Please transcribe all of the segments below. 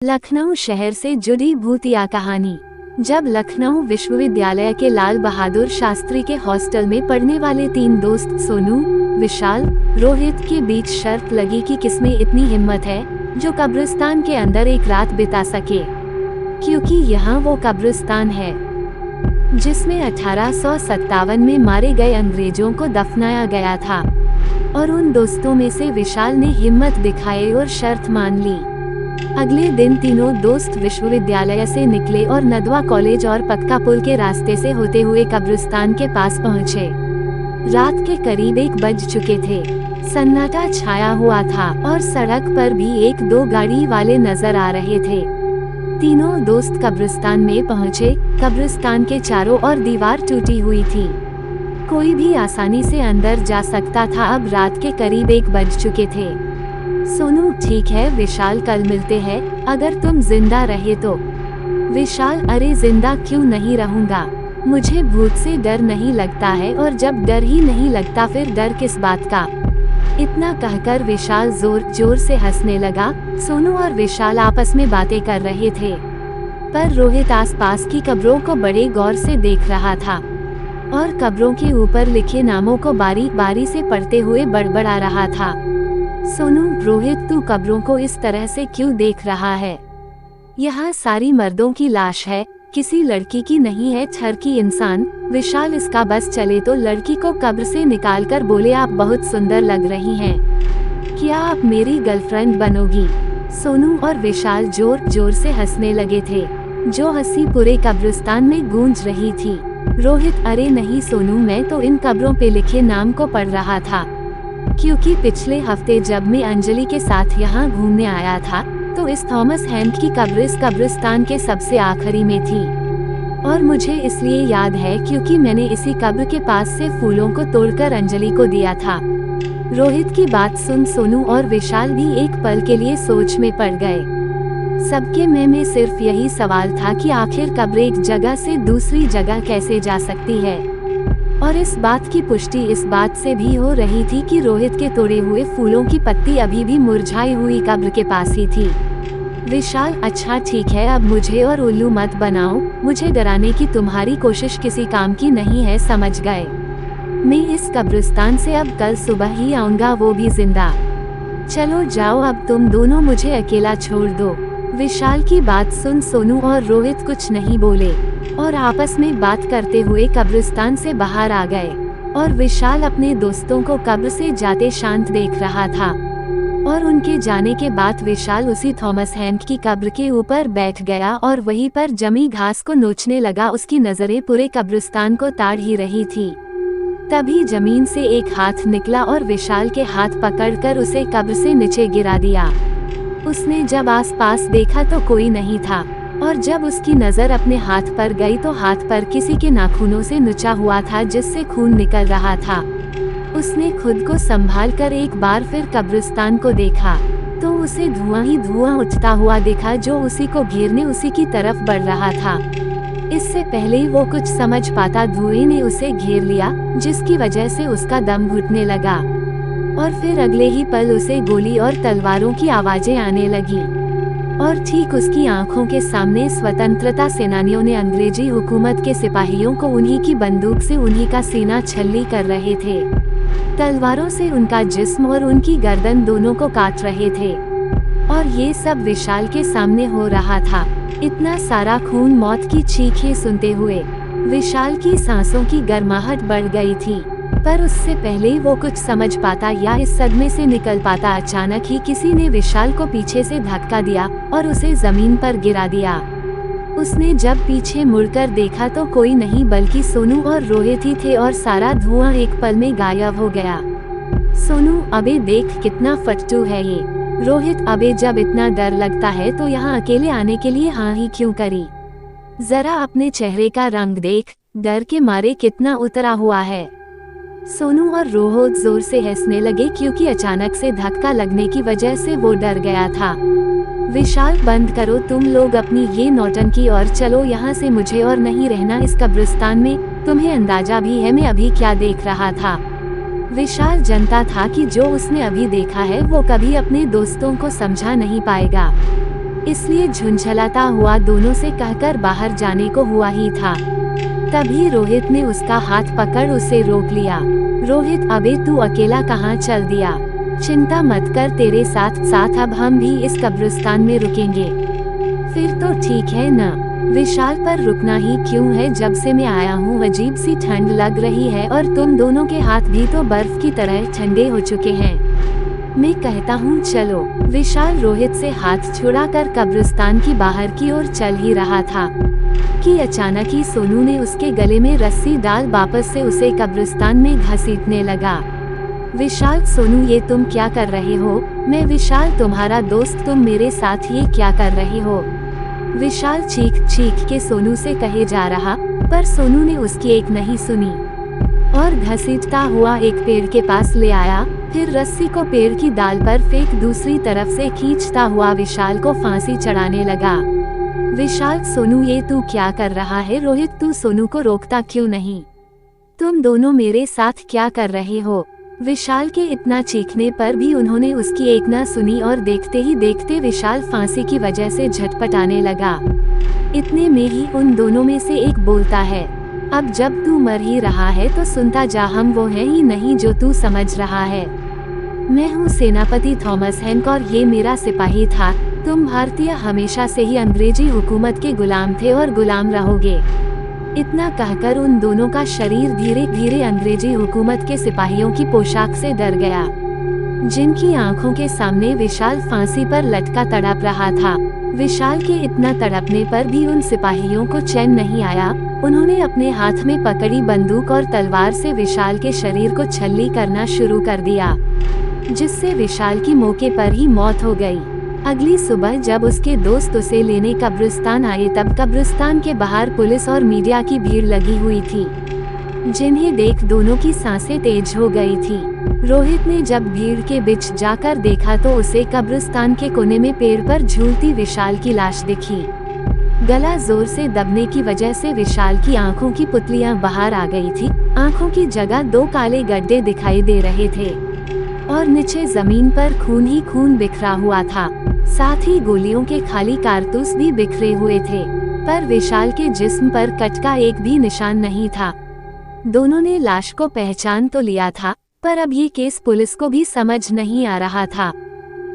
लखनऊ शहर से जुड़ी भूतिया कहानी। जब लखनऊ विश्वविद्यालय के लाल बहादुर शास्त्री के हॉस्टल में पढ़ने वाले 3 दोस्त सोनू, विशाल, रोहित के बीच शर्त लगी कि किसमें इतनी हिम्मत है जो कब्रिस्तान के अंदर एक रात बिता सके, क्योंकि यहाँ वो कब्रिस्तान है जिसमें 1857 में मारे गए अंग्रेजों को दफनाया गया था। और उन दोस्तों में से विशाल ने हिम्मत दिखाई और शर्त मान ली। अगले दिन तीनों दोस्त विश्वविद्यालय से निकले और नदवा कॉलेज और पक्का पुल के रास्ते से होते हुए कब्रिस्तान के पास पहुँचे। रात के करीब 1 बज चुके थे। सन्नाटा छाया हुआ था और सड़क पर भी 1-2 गाड़ी वाले नजर आ रहे थे। तीनों दोस्त कब्रिस्तान में पहुँचे। कब्रिस्तान के चारों ओर दीवार टूटी हुई थी, कोई भी आसानी से अंदर जा सकता था। अब रात के करीब 1 बज चुके थे। सोनू, ठीक है विशाल, कल मिलते हैं, अगर तुम जिंदा रहे तो। विशाल, अरे जिंदा क्यों नहीं रहूंगा, मुझे भूत से डर नहीं लगता है, और जब डर ही नहीं लगता फिर डर किस बात का। इतना कहकर विशाल जोर जोर से हंसने लगा। सोनू और विशाल आपस में बातें कर रहे थे, पर रोहित आसपास की कब्रों को बड़े गौर से देख रहा था और कब्रों के ऊपर लिखे नामों को बारी बारी से पढ़ते हुए बड़बड़ा रहा था। सोनू, रोहित, तू कब्रों को इस तरह से क्यों देख रहा है? यहाँ सारी मर्दों की लाश है, किसी लड़की की नहीं है, छर की इंसान। विशाल, इसका बस चले तो लड़की को कब्र से निकालकर बोले, आप बहुत सुंदर लग रही हैं, क्या आप मेरी गर्लफ्रेंड बनोगी? सोनू और विशाल जोर जोर से हंसने लगे थे, जो हंसी पूरे कब्रिस्तान में गूंज रही थी। रोहित, अरे नहीं सोनू, मैं तो इन कब्रों पे लिखे नाम को पढ़ रहा था, क्योंकि पिछले हफ्ते जब मैं अंजलि के साथ यहाँ घूमने आया था तो इस थॉमस हैंड की कब्र इस कब्रिस्तान के सबसे आखिरी में थी, और मुझे इसलिए याद है क्योंकि मैंने इसी कब्र के पास से फूलों को तोड़कर अंजलि को दिया था। रोहित की बात सुन सोनू और विशाल भी एक पल के लिए सोच में पड़ गए। सबके मन में सिर्फ यही सवाल था कि आखिर कब्र एक जगह से दूसरी जगह कैसे जा सकती है, और इस बात की पुष्टि इस बात से भी हो रही थी कि रोहित के तोड़े हुए फूलों की पत्ती अभी भी मुरझाई हुई कब्र के पास ही थी। विशाल, अच्छा ठीक है, अब मुझे और उल्लू मत बनाओ, मुझे डराने की तुम्हारी कोशिश किसी काम की नहीं है, समझ गए? मैं इस कब्रिस्तान से अब कल सुबह ही आऊंगा, वो भी जिंदा। चलो जाओ, अब तुम दोनों मुझे अकेला छोड़ दो। विशाल की बात सुन सोनू और रोहित कुछ नहीं बोले और आपस में बात करते हुए कब्रिस्तान से बाहर आ गए, और विशाल अपने दोस्तों को कब्र से जाते शांत देख रहा था। और उनके जाने के बाद विशाल उसी थॉमस हैंड की कब्र के ऊपर बैठ गया और वहीं पर जमी घास को नोचने लगा। उसकी नजरें पूरे कब्रिस्तान को ताड़ ही रही थी। तभी जमीन से एक हाथ निकला और विशाल के हाथ पकड़कर उसे कब्र से नीचे गिरा दिया। उसने जब आसपास देखा तो कोई नहीं था, और जब उसकी नजर अपने हाथ पर गई तो हाथ पर किसी के नाखूनों से नुचा हुआ था, जिससे खून निकल रहा था। उसने खुद को संभाल कर एक बार फिर कब्रिस्तान को देखा तो उसे धुआं ही धुआं उठता हुआ दिखा, जो उसी को घेरने उसी की तरफ बढ़ रहा था। इससे पहले वो कुछ समझ पाता, धुएं ने उसे घेर लिया, जिसकी वजह से उसका दम घुटने लगा, और फिर अगले ही पल उसे गोली और तलवारों की आवाजें आने लगी, और ठीक उसकी आंखों के सामने स्वतंत्रता सेनानियों ने अंग्रेजी हुकूमत के सिपाहियों को उन्हीं की बंदूक से उन्हीं का सीना छल्ली कर रहे थे। तलवारों से उनका जिस्म और उनकी गर्दन दोनों को काट रहे थे, और ये सब विशाल के सामने हो रहा था। इतना सारा खून, मौत की चीखें सुनते हुए विशाल की सांसों की गर्माहट बढ़ गई थी, पर उससे पहले वो कुछ समझ पाता या इस सदमे से निकल पाता, अचानक ही किसी ने विशाल को पीछे से धक्का दिया और उसे जमीन पर गिरा दिया। उसने जब पीछे मुड़कर देखा तो कोई नहीं बल्कि सोनू और रोहित ही थे, और सारा धुआं एक पल में गायब हो गया। सोनू, अबे देख कितना फट्टू है ये। रोहित, अबे जब इतना डर लगता है तो यहाँ अकेले आने के लिए हाँ ही क्यों करी? जरा अपने चेहरे का रंग देख, डर के मारे कितना उतरा हुआ है। सोनू और रोहित जोर से हंसने लगे, क्योंकि अचानक से धक्का लगने की वजह से वो डर गया था। विशाल, बंद करो तुम लोग अपनी ये नौटंकी और चलो यहाँ से, मुझे और नहीं रहना इस कब्रिस्तान में। तुम्हें अंदाजा भी है मैं अभी क्या देख रहा था? विशाल जानता था कि जो उसने अभी देखा है वो कभी अपने दोस्तों को समझा नहीं पाएगा। इसलिए झुंझलाता हुआ दोनों से कहकर बाहर जाने को हुआ ही था। तभी रोहित ने उसका हाथ पकड़ उसे रोक लिया। रोहित, अबे तू अकेला कहाँ चल दिया? चिंता मत कर, तेरे साथ साथ अब हम भी इस कब्रिस्तान में रुकेंगे। फिर तो ठीक है न? विशाल, पर रुकना ही क्यों है? जब से मैं आया हूँ अजीब सी ठंड लग रही है और तुम दोनों के हाथ भी तो बर्फ की तरह ठंडे हो चुके हैं। मैं कहता हूँ चलो। विशाल रोहित से हाथ छुड़ाकर कब्रिस्तान की बाहर की ओर चल ही रहा था कि अचानक ही सोनू ने उसके गले में रस्सी डाल वापस से उसे कब्रिस्तान में घसीटने लगा। विशाल, सोनू ये तुम क्या कर रहे हो? मैं विशाल तुम्हारा दोस्त, तुम मेरे साथ ये क्या कर रहे हो? विशाल चीख चीख के सोनू से कहे जा रहा, पर सोनू ने उसकी एक नहीं सुनी और घसीटता हुआ एक पेड़ के पास ले आया। फिर रस्सी को पेड़ की डाल पर फेंक दूसरी तरफ से खींचता हुआ विशाल को फांसी चढ़ाने लगा। विशाल, सोनू ये तू क्या कर रहा है? रोहित, तू सोनू को रोकता क्यों नहीं? तुम दोनों मेरे साथ क्या कर रहे हो? विशाल के इतना चीखने पर भी उन्होंने उसकी एक न सुनी और देखते ही देखते विशाल फांसी की वजह से झटपटाने लगा। इतने में ही उन दोनों में से एक बोलता है, अब जब तू मर ही रहा है तो सुनता जा, हम वो हैं ही नहीं जो तू समझ रहा है। मैं हूँ सेनापति थॉमस हैंक और ये मेरा सिपाही था। तुम भारतीय हमेशा से ही अंग्रेजी हुकूमत के गुलाम थे और गुलाम रहोगे। इतना कहकर उन दोनों का शरीर धीरे धीरे अंग्रेजी हुकूमत के सिपाहियों की पोशाक से डर गया, जिनकी आंखों के सामने विशाल फांसी पर लटका तड़प रहा था। विशाल के इतना तड़पने पर भी उन सिपाहियों को चैन नहीं आया। उन्होंने अपने हाथ में पकड़ी बंदूक और तलवार से विशाल के शरीर को छल्ली करना शुरू कर दिया, जिससे विशाल की मौके पर ही मौत हो गई। अगली सुबह जब उसके दोस्त उसे लेने कब्रिस्तान आए तब कब्रिस्तान के बाहर पुलिस और मीडिया की भीड़ लगी हुई थी, जिन्हें देख दोनों की सांसें तेज हो गई थी। रोहित ने जब भीड़ के बीच जाकर देखा तो उसे कब्रिस्तान के कोने में पेड़ पर झूलती विशाल की लाश दिखी। गला जोर से दबने की वजह से विशाल की आंखों की पुतलियां बाहर आ गई थी। आंखों की जगह 2 काले गड्ढे दिखाई दे रहे थे और नीचे जमीन पर खून ही खून बिखरा हुआ था। साथ ही गोलियों के खाली कारतूस भी बिखरे हुए थे, पर विशाल के जिस्म पर कट का एक भी निशान नहीं था। दोनों ने लाश को पहचान तो लिया था, पर अब ये केस पुलिस को भी समझ नहीं आ रहा था।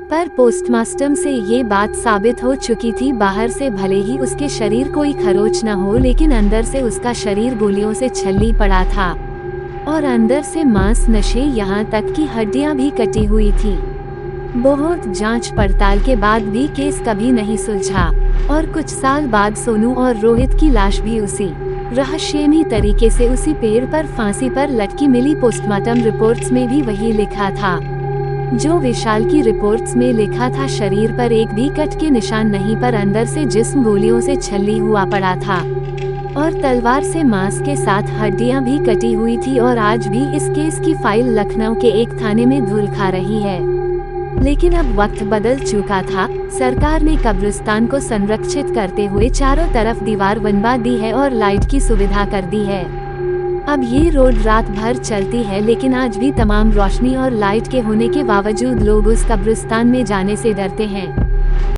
पर पोस्टमास्टम से ये बात साबित हो चुकी थी, बाहर से भले ही उसके शरीर कोई खरोच न हो, लेकिन अंदर से उसका शरीर गोलियों से छल्ली पड़ा था और अंदर से मांस नशे, यहाँ तक कि हड्डियां भी कटी हुई थी। बहुत जांच पड़ताल के बाद भी केस कभी नहीं सुलझा और कुछ साल बाद सोनू और रोहित की लाश भी उसी रहस्यमयी तरीके से उसी पेड़ पर फांसी पर लटकी मिली। पोस्टमार्टम रिपोर्ट्स में भी वही लिखा था जो विशाल की रिपोर्ट्स में लिखा था। शरीर पर एक भी कट के निशान नहीं, पर अंदर से जिस्म गोलियों से छल्ली हुआ पड़ा था और तलवार से मांस के साथ हड्डियां भी कटी हुई थी। और आज भी इस केस की फाइल लखनऊ के एक थाने में धूल खा रही है। लेकिन अब वक्त बदल चुका था। सरकार ने कब्रिस्तान को संरक्षित करते हुए चारों तरफ दीवार बनवा दी है और लाइट की सुविधा कर दी है। अब ये रोड रात भर चलती है, लेकिन आज भी तमाम रोशनी और लाइट के होने के बावजूद लोग उस कब्रिस्तान में जाने से डरते हैं।